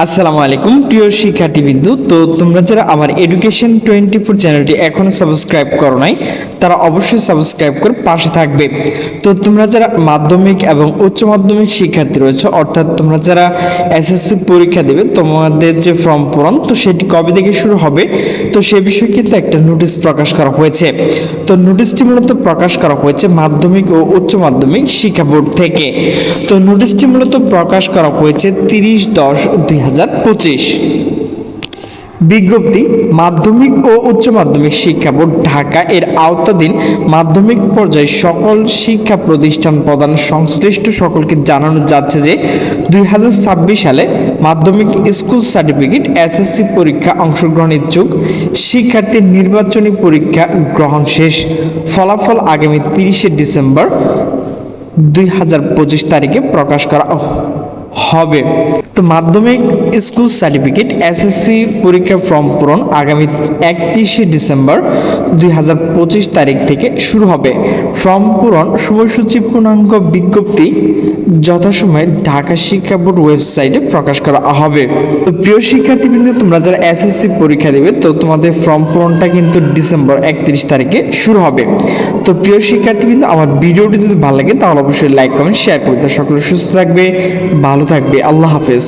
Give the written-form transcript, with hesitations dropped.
আসসালামু আলাইকুম প্রিয় শিক্ষার্থীবৃন্দু। তো তোমরা যারা আমার এডুকেশন 24 চ্যানেলটি এখনো সাবস্ক্রাইব করো নাই তারা অবশ্যই সাবস্ক্রাইব করে পাশে থাকবে। তো তোমরা যারা মাধ্যমিক এবং উচ্চ মাধ্যমিক শিক্ষার্থী রয়েছে, অর্থাৎ তোমরা যারা এসএসসি পরীক্ষা দেবে, তোমাদের যে ফর্ম পূরণ তো সেটি কবে থেকে শুরু হবে তো সে বিষয়ে কিন্তু একটা নোটিশ প্রকাশ করা হয়েছে। তো নোটিশটি মূলত প্রকাশ করা হয়েছে মাধ্যমিক ও উচ্চ মাধ্যমিক শিক্ষা বোর্ড থেকে। তো নোটিশটি মূলত প্রকাশ করা হয়েছে 30/10/2025। বিজ্ঞপ্তি: মাধ্যমিক ও উচ্চ মাধ্যমিক শিক্ষা বোর্ড ঢাকা এর আওতাধীন মাধ্যমিক পর্যায়ে সকল শিক্ষা প্রতিষ্ঠান প্রদান সংশ্লিষ্ট সকলকে জানানো যাচ্ছে যে 2026 সালে মাধ্যমিক স্কুল সার্টিফিকেট এসএসসি পরীক্ষা অংশগ্রহণ ইচ্ছুক শিক্ষার্থীর নির্বাচনী পরীক্ষা গ্রহণ শেষ। ফলাফল আগামী 30 ডিসেম্বর 2025 তারিখে প্রকাশ করা হবে। তো মাধ্যমিক স্কুল সার্টিফিকেট এসএসসি পরীক্ষার ফর্ম পূরণ আগামী 31 ডিসেম্বর 2025 তারিখ থেকে শুরু হবে। ফর্ম পূরণ সময়সূচি পূর্ণাঙ্গ বিজ্ঞপ্তি যথাসময়ে ঢাকা শিক্ষা বোর্ড ওয়েবসাইটে প্রকাশ করা হবে। তো প্রিয় শিক্ষার্থীবৃন্দ, তোমরা যারা এসএসসি পরীক্ষা দেবে তো তোমাদের ফর্ম পূরণটা কিন্তু ডিসেম্বর 31 তারিখে শুরু হবে। তো প্রিয় শিক্ষার্থীবৃন্দ, আমার ভিডিওটি যদি ভালো লাগে তাহলে অবশ্যই লাইক কমেন্ট শেয়ার করবে। সকলে সুস্থ থাকবে, ভালো থাকবে। আল্লাহ হাফেজ।